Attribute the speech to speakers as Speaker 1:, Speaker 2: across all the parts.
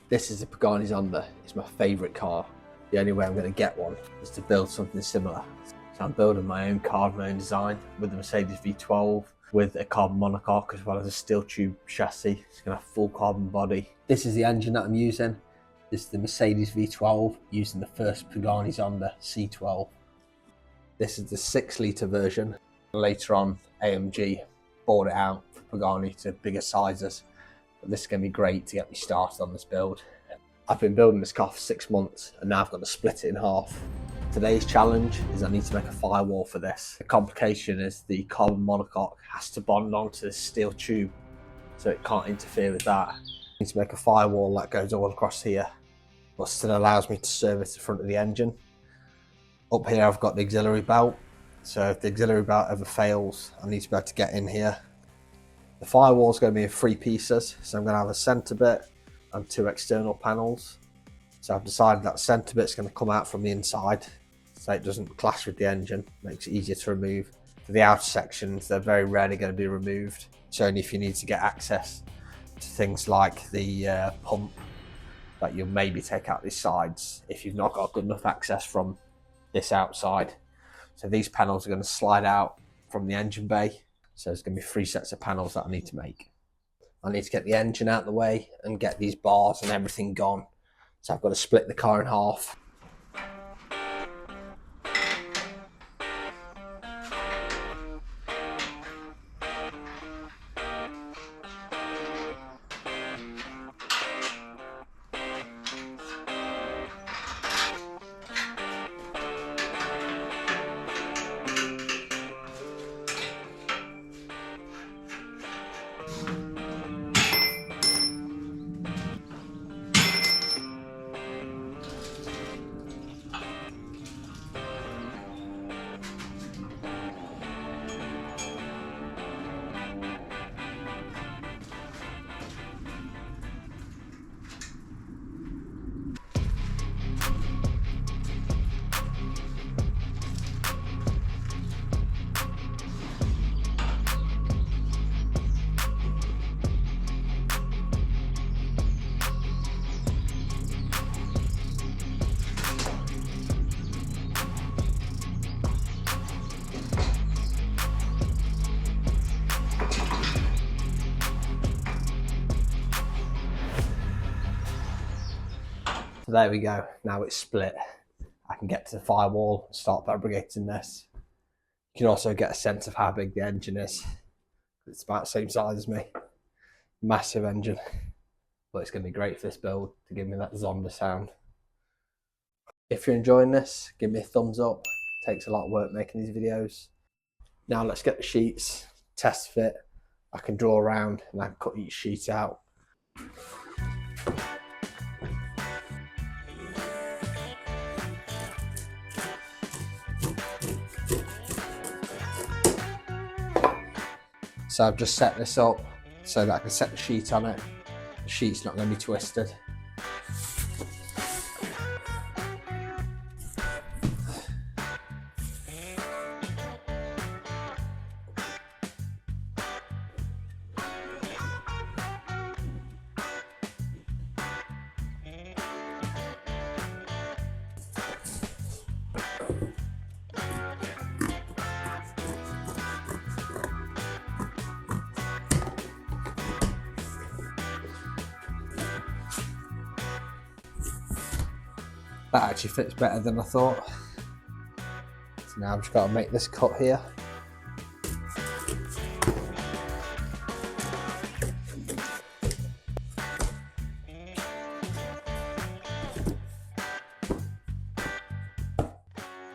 Speaker 1: This is a Pagani Zonda. It's my favourite car. The only way I'm going to get one is to build something similar. So I'm building my own car, my own design, with the Mercedes V12, with a carbon monocoque as well as a steel tube chassis. It's going to have full carbon body. This is the engine that I'm using. This is the Mercedes V12 using the first Pagani Zonda C12. This is the 6-litre version. Later on, AMG bought it out for Pagani to bigger sizes. But this is going to be great to get me started on this build. I've been building this car for 6 months and now I've got to split it in half. Today's challenge is I need to make a firewall for this. The complication is the carbon monocoque has to bond onto this steel tube, so it can't interfere with that. I need to make a firewall that goes all across here, but still allows me to service the front of the engine. Up here I've got the auxiliary belt, so if the auxiliary belt ever fails, I need to be able to get in here. The firewall is going to be in 3 pieces, so I'm going to have a centre bit and 2 external panels. So I've decided that centre bit's going to come out from the inside, so it doesn't clash with the engine, makes it easier to remove. For the outer sections, they're very rarely going to be removed. It's only if you need to get access to things like the pump that you'll maybe take out these sides if you've not got good enough access from this outside. So these panels are going to slide out from the engine bay. So there's going to be 3 sets of panels that I need to make. I need to get the engine out of the way and get these bars and everything gone. So I've got to split the car in half. So there we go, now it's split. I can get to the firewall and start fabricating this. You can also get a sense of how big the engine is. It's about the same size as me. Massive engine, but it's going to be great for this build to give me that Zonda sound. If you're enjoying this, give me a thumbs up. It takes a lot of work making these videos. Now let's get the sheets, test fit. I can draw around and I can cut each sheet out. So I've just set this up so that I can set the sheet on it. The sheet's not going to be twisted. That actually fits better than I thought. So now I've just got to make this cut here.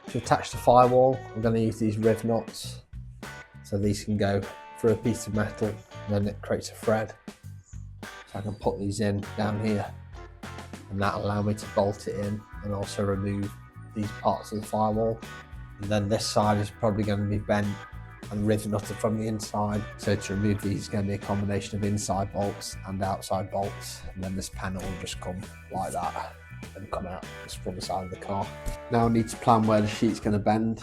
Speaker 1: To attach the firewall, I'm going to use these riv nuts. So these can go through a piece of metal and then it creates a thread. So I can put these in down here and that'll allow me to bolt it in and also remove these parts of the firewall. And then this side is probably going to be bent and riv nutted from the inside. So to remove these is going to be a combination of inside bolts and outside bolts. And then this panel will just come like that and come out just from the side of the car. Now I need to plan where the sheet's going to bend.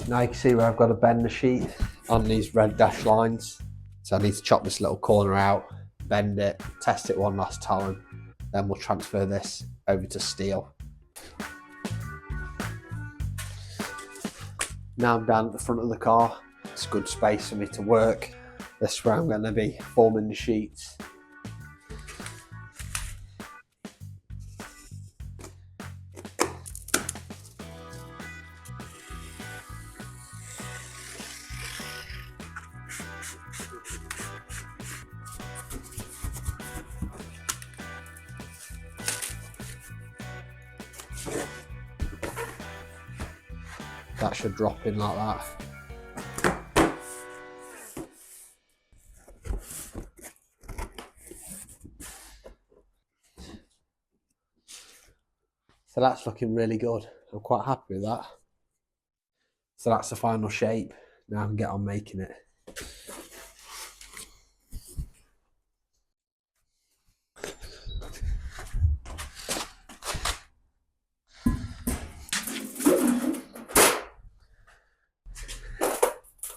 Speaker 1: Now you can see where I've got to bend the sheet on these red dash lines. So I need to chop this little corner out, bend it, test it one last time, then we'll transfer this over to steel. Now I'm down at the front of the car. It's a good space for me to work. This is where I'm going to be forming the sheets. That should drop in like that. So that's looking really good. I'm quite happy with that. So that's the final shape. Now I can get on making it.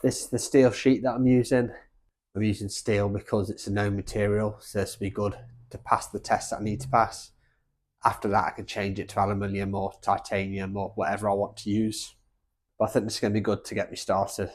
Speaker 1: This is the steel sheet that I'm using. I'm using steel because it's a known material, so this will be good to pass the test that I need to pass. After that, I can change it to aluminium or titanium or whatever I want to use. But I think this is going to be good to get me started.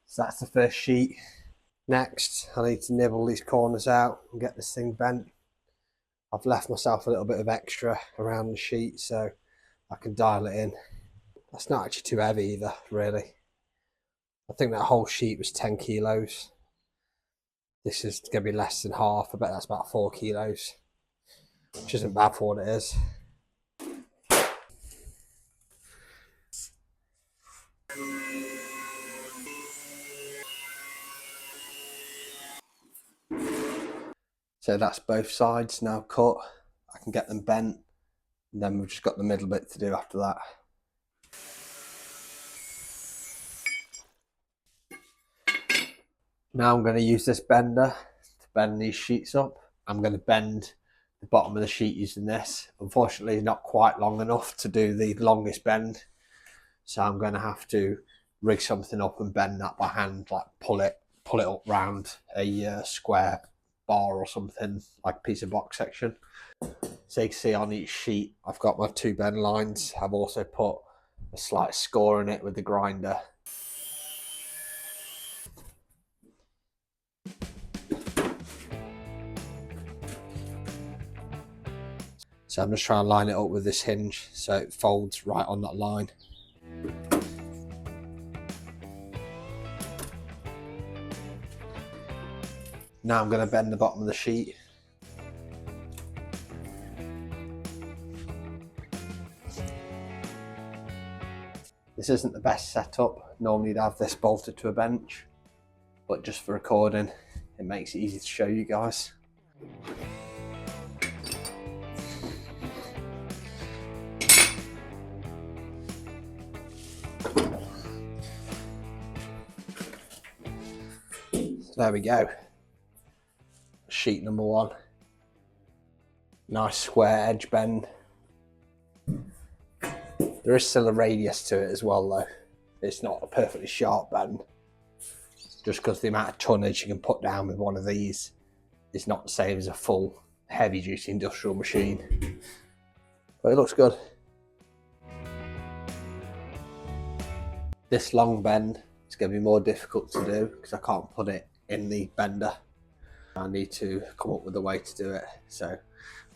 Speaker 1: So that's the first sheet. Next, I need to nibble these corners out and get this thing bent. I've left myself a little bit of extra around the sheet so I can dial it in. That's not actually too heavy either, really. I think that whole sheet was 10 kilos. This is going to be less than half. I bet that's about 4 kilos, which isn't bad for what it is. So that's both sides now cut. I can get them bent, and then we've just got the middle bit to do after that. Now I'm going to use this bender to bend these sheets up. I'm going to bend the bottom of the sheet using this. Unfortunately, it's not quite long enough to do the longest bend, so I'm going to have to rig something up and bend that by hand, like pull it up round a square bar or something, like a piece of box section. So you can see on each sheet I've got my 2 bend lines. I've also put a slight score in it with the grinder. So I'm just trying to line it up with this hinge so it folds right on that line. Now I'm going to bend the bottom of the sheet. This isn't the best setup. Normally you'd have this bolted to a bench, but just for recording, it makes it easy to show you guys. So there we go. Sheet number 1. Nice square edge bend. There is still a radius to it as well though. It's not a perfectly sharp bend. Just because the amount of tonnage you can put down with one of these is not the same as a full heavy duty industrial machine, but it looks good. This long bend is going to be more difficult to do because I can't put it in the bender. I need to come up with a way to do it. So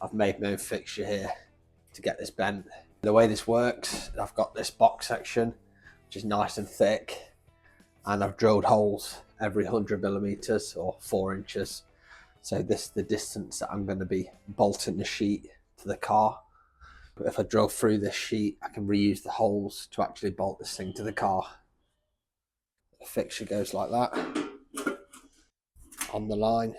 Speaker 1: I've made my own fixture here to get this bent. The way this works, I've got this box section, which is nice and thick, and I've drilled holes every 100 millimeters or 4 inches. So this is the distance that I'm going to be bolting the sheet to the car. But if I drill through this sheet, I can reuse the holes to actually bolt this thing to the car. The fixture goes like that on the line.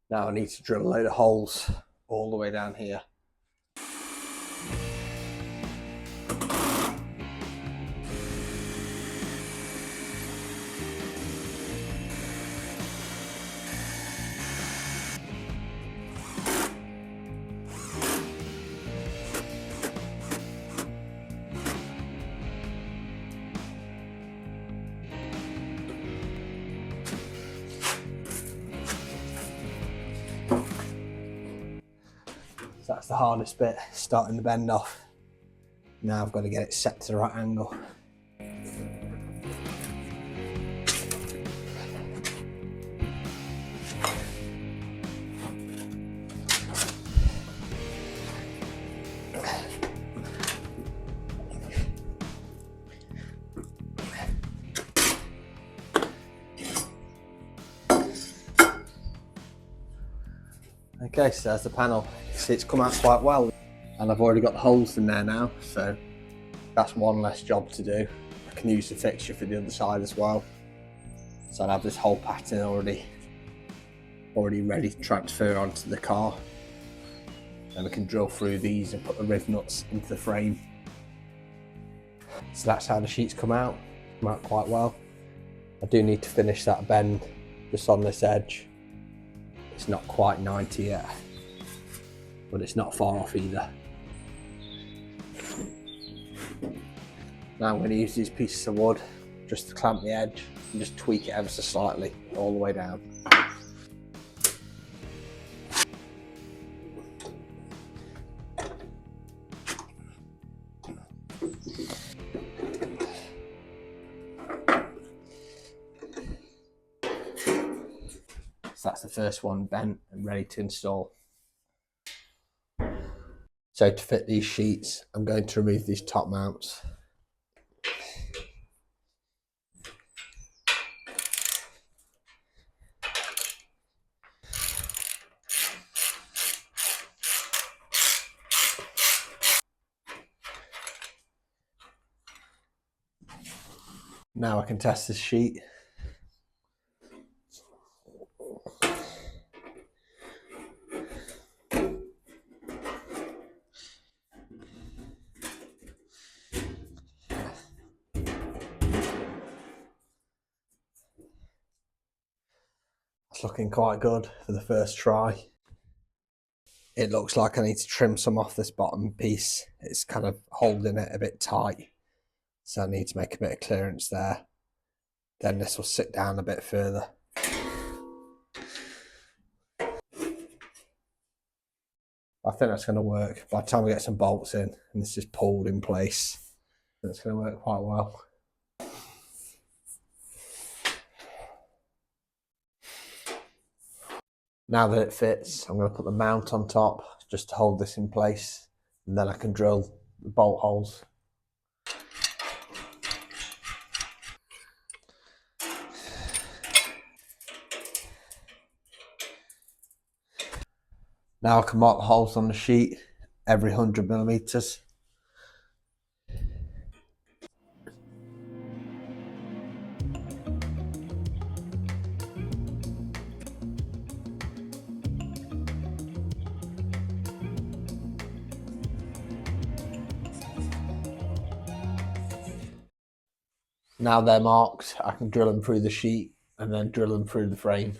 Speaker 1: Now I need to drill a load of holes all the way down here. So that's the hardest bit, starting the bend off. Now I've got to get it set to the right angle. Okay, so there's the panel. See, it's come out quite well, and I've already got the holes in there now, so that's one less job to do. I can use the fixture for the other side as well. So I have this whole pattern already ready to transfer onto the car. Then I can drill through these and put the riv nuts into the frame. So that's how the sheets come out quite well. I do need to finish that bend just on this edge. It's not quite 90 yet, but it's not far off either. Now I'm going to use these pieces of wood just to clamp the edge and just tweak it ever so slightly all the way down. So that's the first one bent and ready to install. So to fit these sheets, I'm going to remove these top mounts. Now I can test this sheet. It's looking quite good for the first try. It looks like I need to trim some off this bottom piece. It's kind of holding it a bit tight, so I need to make a bit of clearance there. Then this will sit down a bit further. I think that's going to work. By the time we get some bolts in and this is pulled in place, that's going to work quite well. Now that it fits, I'm going to put the mount on top just to hold this in place, and then I can drill the bolt holes. Now I can mark the holes on the sheet every 100 millimeters. Now they're marked, I can drill them through the sheet and then drill them through the frame.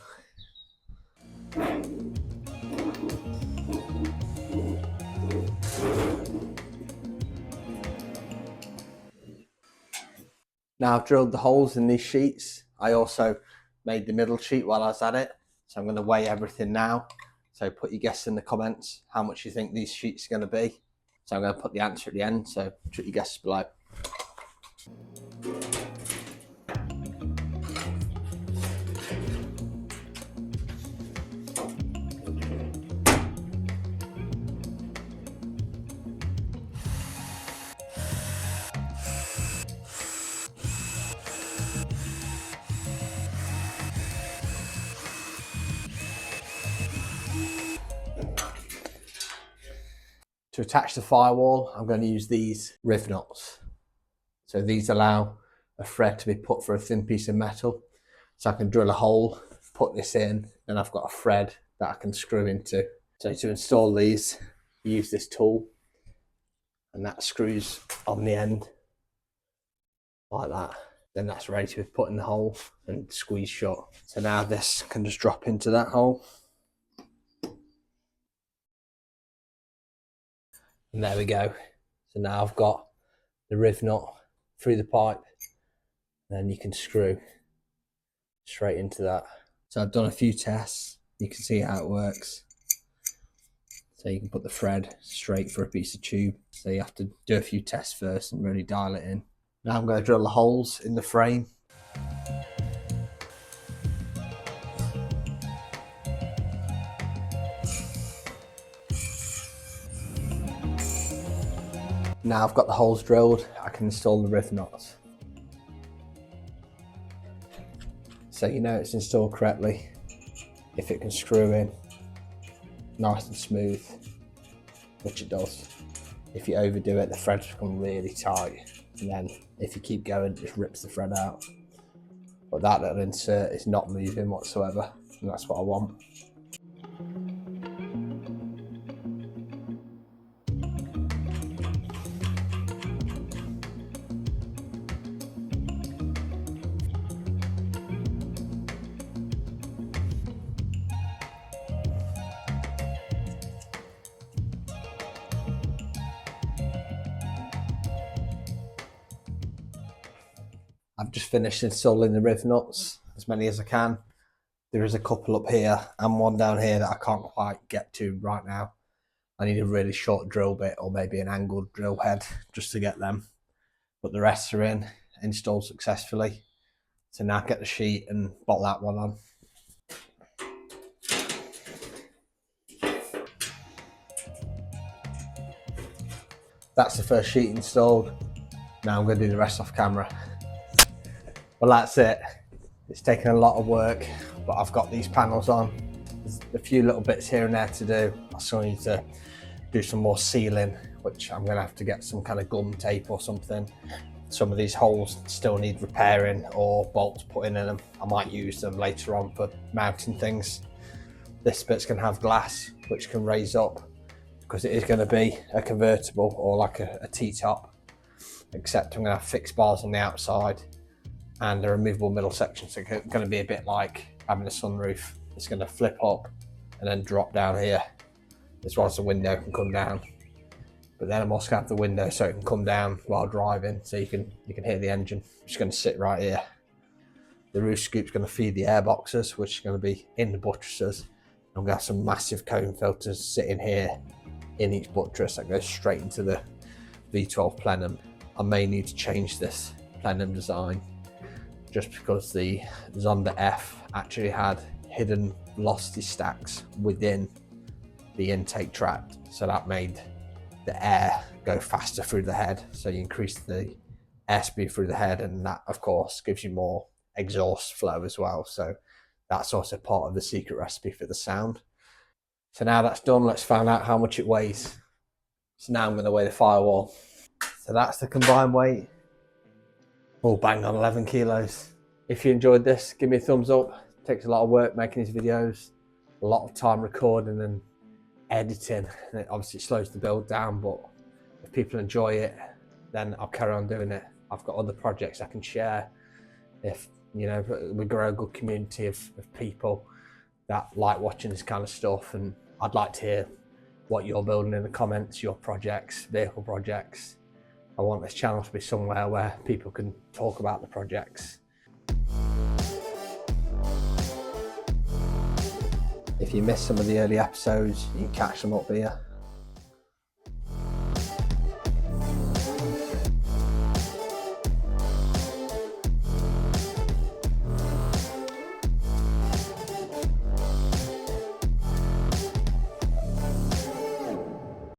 Speaker 1: Now I've drilled the holes in these sheets, I also made the middle sheet while I was at it. So I'm going to weigh everything now. So put your guess in the comments how much you think these sheets are going to be. So I'm going to put the answer at the end. So put your guesses below. To attach the firewall, I'm going to use these riv knots. So these allow a thread to be put for a thin piece of metal. So I can drill a hole, put this in, and I've got a thread that I can screw into. So to install these, you use this tool, and that screws on the end like that. Then that's ready to be put in the hole and squeeze shut. So now this can just drop into that hole. And there we go. So now I've got the riv knot through the pipe, and then you can screw straight into that. So I've done a few tests. You can see how it works. So you can put the thread straight for a piece of tube. So you have to do a few tests first and really dial it in. Now I'm going to drill the holes in the frame. Now I've got the holes drilled, I can install the riv knots. So you know it's installed correctly if it can screw in nice and smooth, which it does. If you overdo it, the threads become really tight, and then if you keep going, it just rips the thread out. But that little insert is not moving whatsoever, and that's what I want. I've just finished installing the riv nuts, as many as I can. There is a couple up here and one down here that I can't quite get to right now. I need a really short drill bit or maybe an angled drill head just to get them. But the rest are in, installed successfully. So now get the sheet and bolt that one on. That's the first sheet installed. Now I'm going to do the rest off camera. Well, that's it. It's taken a lot of work, but I've got these panels on. There's a few little bits here and there to do. I still need to do some more sealing, which I'm going to have to get some kind of gum tape or something. Some of these holes still need repairing or bolts put in them. I might use them later on for mounting things. This bit's going to have glass, which can raise up because it is going to be a convertible or like a T-top, except I'm going to have fixed bars on the outside and a removable middle section. So it's going to be a bit like having a sunroof. It's going to flip up and then drop down here, as well as the window can come down. But then I'm also going to have the window so it can come down while driving, so you can hear the engine. It's going to sit right here. The roof scoop's going to feed the air boxes, which are going to be in the buttresses. I'm going to have some massive cone filters sitting here in each buttress that goes straight into the V12 plenum. I may need to change this plenum design just because the Zonda F actually had hidden velocity stacks within the intake tract, so that made the air go faster through the head. So you increase the airspeed through the head, and that of course gives you more exhaust flow as well. So that's also part of the secret recipe for the sound. So now that's done, let's find out how much it weighs. So now I'm going to weigh the firewall. So that's the combined weight. Oh, bang on 11 kilos. If you enjoyed this, give me a thumbs up. It takes a lot of work making these videos, a lot of time recording and editing, and it obviously slows the build down, but if people enjoy it, then I'll carry on doing it. I've got other projects I can share. If you know, we grow a good community of people that like watching this kind of stuff, and I'd like to hear what you're building in the comments, your projects, vehicle projects. I want this channel to be somewhere where people can talk about the projects. If you missed some of the early episodes, you can catch them up here.